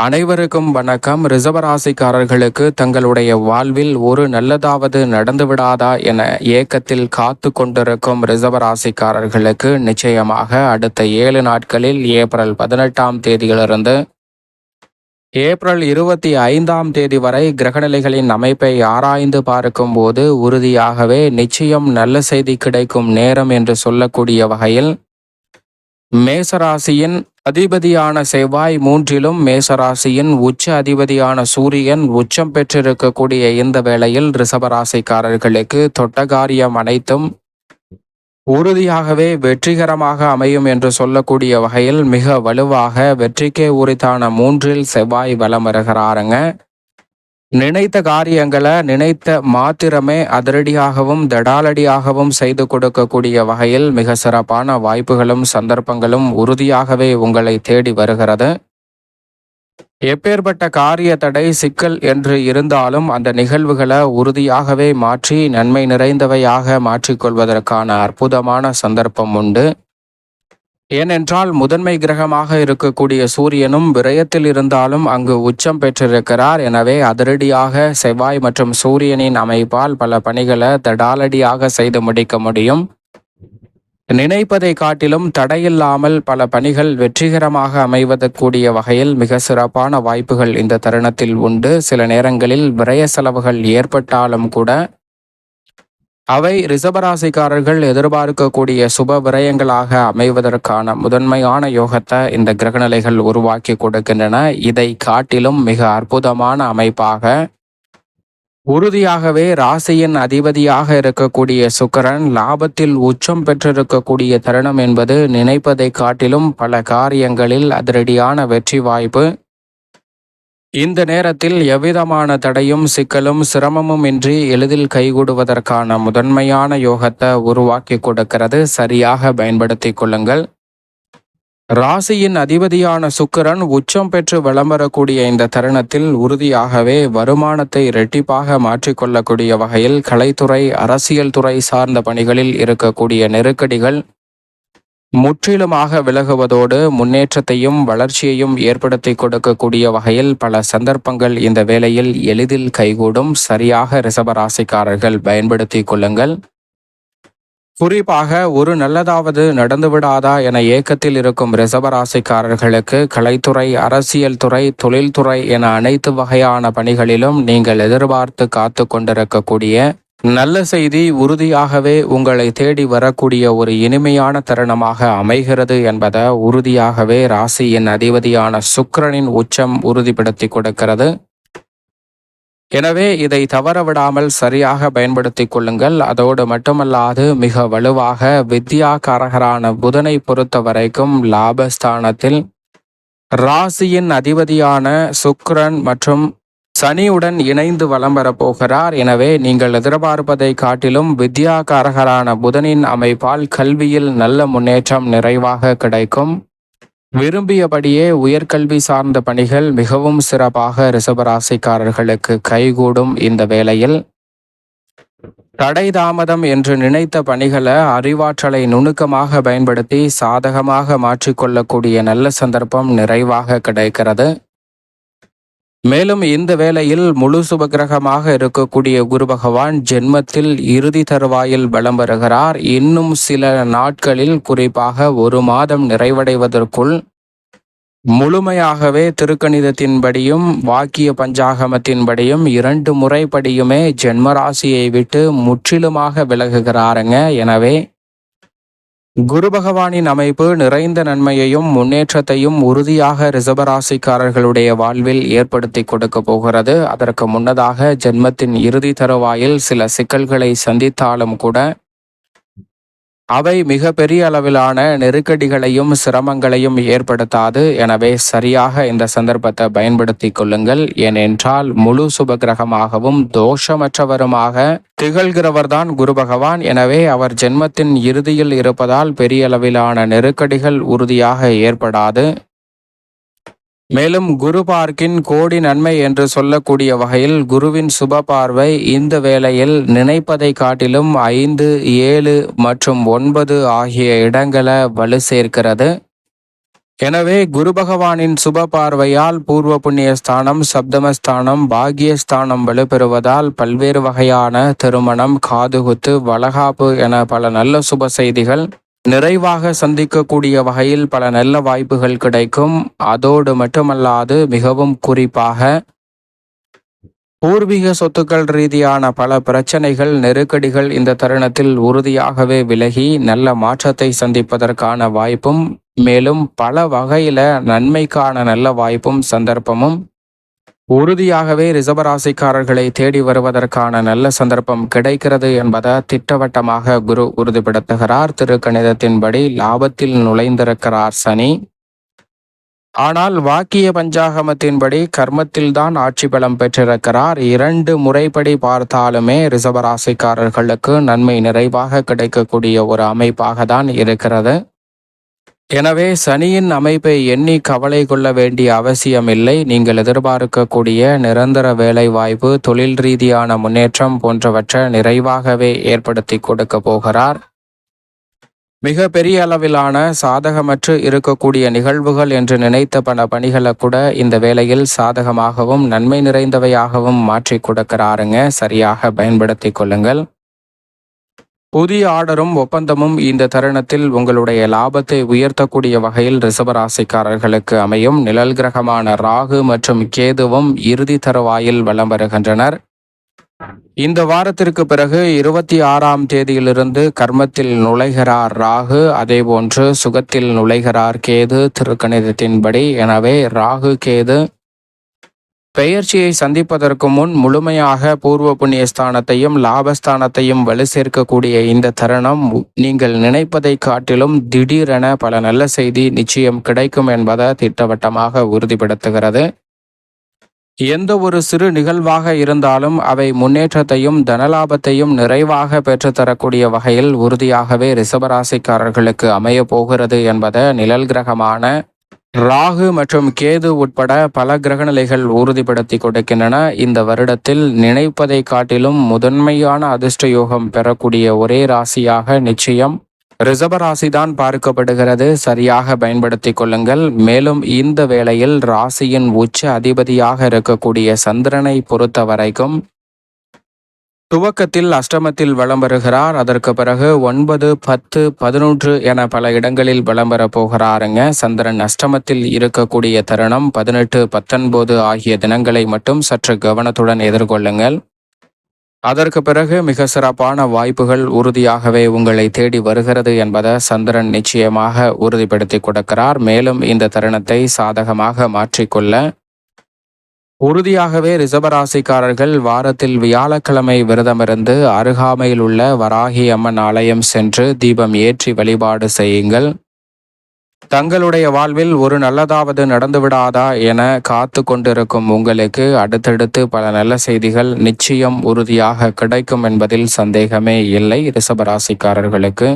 அனைவருக்கும் வணக்கம். ரிசர்வராசிக்காரர்களுக்கு தங்களுடைய வாழ்வில் ஒரு நல்லதாவது நடந்துவிடாதா என ஏக்கத்தில் காத்து கொண்டிருக்கும் ரிசர்வராசிக்காரர்களுக்கு நிச்சயமாக அடுத்த 7 நாட்களில் ஏப்ரல் 18ஆம் தேதியிலிருந்து ஏப்ரல் 25ஆம் தேதி வரை கிரகநிலைகளின் அமைப்பை ஆராய்ந்து பார்க்கும் போது உறுதியாகவே நிச்சயம் நல்ல செய்தி கிடைக்கும் நேரம் என்று சொல்லக்கூடிய வகையில் மேசராசியின் அதிபதியான செவ்வாய் 3லும் மேசராசியின் உச்ச அதிபதியான சூரியன் உச்சம் பெற்றிருக்கக்கூடிய இந்த வேளையில் ரிசர்வராசிக்காரர்களுக்கு தொட்டகாரியம் அனைத்தும் உறுதியாகவே வெற்றிகரமாக அமையும் என்று சொல்லக்கூடிய வகையில் மிக வலுவாக வெற்றிக்கே உரித்தான 3ல் செவ்வாய் வலம் வருகிறாருங்க. நினைத்த காரியங்களை நினைத்த மாத்திரமே அதிரடியாகவும் தடாலடியாகவும் செய்து கொடுக்கக்கூடிய வகையில் மிக சிறப்பான வாய்ப்புகளும் சந்தர்ப்பங்களும் உறுதியாகவே உங்களை தேடி வருகிறது. எப்பேற்பட்ட காரிய தடை சிக்கல் என்று இருந்தாலும் அந்த நிகழ்வுகளை உறுதியாகவே மாற்றி நன்மை நிறைந்தவையாக மாற்றிக்கொள்வதற்கான அற்புதமான சந்தர்ப்பம் உண்டு. ஏனென்றால் முதன்மை கிரகமாக இருக்கக்கூடிய சூரியனும் விரயத்தில் இருந்தாலும் அங்கு உச்சம் பெற்றிருக்கிறார். எனவே அதிரடியாக செவ்வாய் மற்றும் சூரியனின் அமைப்பால் பல பணிகளை தடாலடியாக செய்து முடிக்க முடியும். நினைப்பதை காட்டிலும் தடையில்லாமல் பல பணிகள் வெற்றிகரமாக அமைவதற்கூடிய வகையில் மிக சிறப்பான வாய்ப்புகள் இந்த தருணத்தில் உண்டு. சில நேரங்களில் விரய செலவுகள் ஏற்பட்டாலும் கூட அவை ரிசர்வராசிக்காரர்கள் எதிர்பார்க்கக்கூடிய சுப விரயங்களாக அமைவதற்கான முதன்மையான யோகத்தை இந்த கிரகநிலைகள் உருவாக்கி கொடுக்கின்றன. இதை காட்டிலும் மிக அற்புதமான அமைப்பாக உறுதியாகவே ராசியின் அதிபதியாக இருக்கக்கூடிய சுக்கிரன் லாபத்தில் உச்சம் பெற்றிருக்கக்கூடிய தருணம் என்பது நினைப்பதை காட்டிலும் பல காரியங்களில் அதிரடியான வெற்றி வாய்ப்பு. இந்த நேரத்தில் எவ்விதமான தடையும் சிக்கலும் சிரமமும் இன்றி எளிதில் கைகூடுவதற்கான முதன்மையான யோகத்தை உருவாக்கி கொடுக்கிறது. சரியாக பயன்படுத்தி கொள்ளுங்கள். ராசியின் அதிபதியான சுக்கிரன் உச்சம் பெற்று வலம் வரக்கூடிய இந்த தருணத்தில் உறுதியாகவே வருமானத்தை இரட்டிப்பாக மாற்றிக்கொள்ளக்கூடிய வகையில் கலைத்துறை அரசியல் துறை சார்ந்த பணிகளில் இருக்கக்கூடிய நெருக்கடிகள் முற்றிலுமாக விலகுவதோடு முன்னேற்றத்தையும் வளர்ச்சியையும் ஏற்படுத்தி கொடுக்கக்கூடிய வகையில் பல சந்தர்ப்பங்கள் இந்த வேளையில் எளிதில் கைகூடும். சரியாக ரிசர்வராசிக்காரர்கள் பயன்படுத்தி கொள்ளுங்கள். குறிப்பாக ஒரு நல்லதாவது நடந்துவிடாதா என ஏக்கத்தில் இருக்கும் ரிசர்வராசிக்காரர்களுக்கு கலைத்துறை அரசியல் துறை தொழில்துறை என அனைத்து வகையான பணிகளிலும் நீங்கள் எதிர்பார்த்து காத்து கொண்டிருக்கக்கூடிய நல்ல செய்தி உறுதியாகவே உங்களை தேடி வரக்கூடிய ஒரு இனிமையான தருணமாக அமைகிறது என்பதை உறுதியாகவே ராசியின் அதிபதியான சுக்கிரனின் உச்சம் உறுதிப்படுத்தி கொடுக்கிறது. எனவே இதை தவற விடாமல் சரியாக பயன்படுத்தி கொள்ளுங்கள். அதோடு மட்டுமல்லாது மிக வலுவாக வித்யாகாரகரான புதனை பொறுத்த வரைக்கும் லாபஸ்தானத்தில் ராசியின் அதிபதியான சுக்கிரன் மற்றும் சனியுடன் இணைந்து வலம் வரப்போகிறார். எனவே நீங்கள் எதிர்பார்ப்பதை காட்டிலும் வித்யாகாரகரான புதனின் அமைப்பால் கல்வியில் நல்ல முன்னேற்றம் நிறைவாக கிடைக்கும். விரும்பியபடியே உயர்கல்வி சார்ந்த பணிகள் மிகவும் சிறப்பாக ரிசர்வராசிக்காரர்களுக்கு கைகூடும். இந்த வேளையில் தடை தாமதம் என்று நினைத்த பணிகளை அறிவாற்றலை நுணுக்கமாக பயன்படுத்தி சாதகமாக மாற்றிக்கொள்ளக்கூடிய நல்ல சந்தர்ப்பம் நிறைவாக கிடைக்கிறது. மேலும் இந்த வேளையில் முழு சுபகிரகமாக இருக்கக்கூடிய குரு பகவான் ஜென்மத்தில் இறுதி தருவாயில் பலம் வருகிறார். இன்னும் சில நாட்களில் குறிப்பாக ஒரு மாதம் நிறைவடைவதற்குள் முழுமையாகவே திருக்கணிதத்தின்படியும் வாக்கிய பஞ்சாகமத்தின்படியும் 2 முறைப்படியுமே ஜென்மராசியை விட்டு முற்றிலுமாக விலகுகிறாருங்க. எனவே குரு பகவானின் அமைப்பு நிறைந்த நன்மையையும் முன்னேற்றத்தையும் உறுதியாக ரிசர்வராசிக்காரர்களுடைய வாழ்வில் ஏற்படுத்தி கொடுக்க போகிறது. அதற்கு முன்னதாக ஜென்மத்தின் இறுதி தருவாயில் சில சிக்கல்களை சந்தித்தாலும் கூட அவை மிக பெரிய அளவிலான நெருக்கடிகளையும் சிரமங்களையும் ஏற்படுத்தாது. எனவே சரியாக இந்த சந்தர்ப்பத்தை பயன்படுத்தி கொள்ளுங்கள். ஏனென்றால் முழு சுபகிரகமாகவும் தோஷமற்றவருமாக திகழ்கிறவர்தான் குரு பகவான். எனவே அவர் ஜென்மத்தின் இறுதியில் இருப்பதால் பெரிய அளவிலான நெருக்கடிகள் உறுதியாக ஏற்படாது. மேலும் குரு பார்க்கின் கோடி நன்மை என்று சொல்லக்கூடிய வகையில் குருவின் சுப பார்வை இந்த வேளையில் நினைப்பதை காட்டிலும் 5, 7 மற்றும் 9 ஆகிய இடங்களை வலு சேர்க்கிறது. எனவே குரு பகவானின் சுப பார்வையால் பூர்வ புண்ணியஸ்தானம், சப்தமஸ்தானம், பாகியஸ்தானம் வலுப்பெறுவதால் பல்வேறு வகையான திருமணம், காதுகுத்து, வளகாப்பு என பல நல்ல சுப செய்திகள் நிறைவாக சந்திக்கக்கூடிய வகையில் பல நல்ல வாய்ப்புகள் கிடைக்கும். அதோடு மட்டுமல்லாது மிகவும் குறிப்பாக பூர்வீக சொத்துக்கள் ரீதியான பல பிரச்சனைகள், நெருக்கடிகள் இந்த தருணத்தில் உறுதியாகவே விலகி நல்ல மாற்றத்தை சந்திப்பதற்கான வாய்ப்பும், மேலும் பல வகையில நன்மைக்கான நல்ல வாய்ப்பும் சந்தர்ப்பமும் உறுதியாகவே ரிஷபராசிக்காரர்களை தேடி வருவதற்கான நல்ல சந்தர்ப்பம் கிடைக்கிறது என்பதை திட்டவட்டமாக குரு உறுதிப்படுத்துகிறார். திருக்கணிதத்தின்படி லாபத்தில் நுழைந்திருக்கிறார் சனி. ஆனால் வாக்கிய பஞ்சாகமத்தின்படி கர்மத்தில்தான் ஆட்சி பலம் பெற்றிருக்கிறார். 2 முறைப்படி பார்த்தாலுமே ரிஷபராசிக்காரர்களுக்கு நன்மை நிறைவாக கிடைக்கக்கூடிய ஒரு அமைப்பாக தான் இருக்கிறது. எனவே சனியின் அமைப்பை எண்ணி கவலை கொள்ள வேண்டிய அவசியமில்லை. நீங்கள் எதிர்பார்க்கக்கூடிய நிரந்தர வேலை வாய்ப்பு, தொழில் ரீதியான முன்னேற்றம் போன்றவற்றை நிறைவாகவே ஏற்படுத்தி கொடுக்க போகிறார். மிக பெரிய அளவிலான சாதகமற்று இருக்கக்கூடிய நிகழ்வுகள் என்று நினைத்த பல பணிகளை கூட இந்த வேளையில் சாதகமாகவும் நன்மை நிறைந்தவையாகவும் மாற்றி கொடுக்கிறாருங்க. சரியாக பயன்படுத்தி கொள்ளுங்கள். புதிய ஆர்டரும் ஒப்பந்தமும் இந்த தருணத்தில் உங்களுடைய லாபத்தை உயர்த்தக்கூடிய வகையில் ரிஷபராசிக்காரர்களுக்கு அமையும். நிழல் கிரகமான ராகு மற்றும் கேதுவும் இறுதி தருவாயில் வலம் வருகின்றனர். இந்த வாரத்திற்கு பிறகு 26ஆம் தேதியிலிருந்து கர்மத்தில் நுழைகிறார் ராகு, அதேபோன்று சுகத்தில் நுழைகிறார் கேது திருக்கணிதத்தின்படி. எனவே ராகு கேது பெயர்ச்சியை சந்திப்பதற்கு முன் முழுமையாக பூர்வ புண்ணியஸ்தானத்தையும் லாபஸ்தானத்தையும் வலு சேர்க்கக்கூடிய இந்த தருணம் நீங்கள் நினைப்பதை காட்டிலும் திடீரென பல நல்ல செய்தி நிச்சயம் கிடைக்கும் என்பதை திட்டவட்டமாக உறுதிப்படுத்துகிறது. எந்த ஒரு சிறு நிகழ்வாக இருந்தாலும் அவை முன்னேற்றத்தையும் தனலாபத்தையும் நிறைவாக பெற்றுத்தரக்கூடிய வகையில் உறுதியாகவே ரிஷபராசிக்காரர்களுக்கு அமைய போகிறது என்பதை நிழல் கிரகமான ராகு மற்றும் கேது உட்பட பல கிரகநிலைகள் உறுதிப்படுத்தி கொடுக்கின்றன. இந்த வருடத்தில் நினைப்பதை காட்டிலும் முதன்மையான அதிர்ஷ்ட யோகம் பெறக்கூடிய ஒரே ராசியாக நிச்சயம் ரிஷபராசிதான் பார்க்கப்படுகிறது. சரியாக பயன்படுத்தி கொள்ளுங்கள். மேலும் இந்த வேளையில் ராசியின் உச்ச அதிபதியாக இருக்கக்கூடிய சந்திரனை பொறுத்த வரைக்கும் துவக்கத்தில் அஷ்டமத்தில் வலம் வருகிறார். அதற்கு பிறகு 9, 10, 11 என பல இடங்களில் வலம் வர போகிறாருங்க. சந்திரன் அஷ்டமத்தில் இருக்கக்கூடிய தருணம் 18, 19 ஆகிய தினங்களை மட்டும் சற்று கவனத்துடன் எதிர்கொள்ளுங்கள். அதற்கு பிறகு மிக சிறப்பான வாய்ப்புகள் உறுதியாகவே உங்களை தேடி வருகிறது என்பதை சந்திரன் நிச்சயமாக உறுதிப்படுத்தி கொடுக்கிறார். மேலும் இந்த தருணத்தை சாதகமாக மாற்றிக்கொள்ள உறுதியாகவே ரிஷபராசிக்காரர்கள் வாரத்தில் வியாழக்கிழமை விரதமிருந்து அருகாமையில் உள்ள வராகி அம்மன் ஆலயம் சென்று தீபம் ஏற்றி வழிபாடு செய்யுங்கள். தங்களுடைய வாழ்வில் ஒரு நல்லதாவது நடந்துவிடாதா என காத்து கொண்டிருக்கும் உங்களுக்கு அடுத்தடுத்து பல நல்ல செய்திகள் நிச்சயம் உறுதியாக கிடைக்கும் என்பதில் சந்தேகமே இல்லை. ரிஷபராசிக்காரர்களுக்கு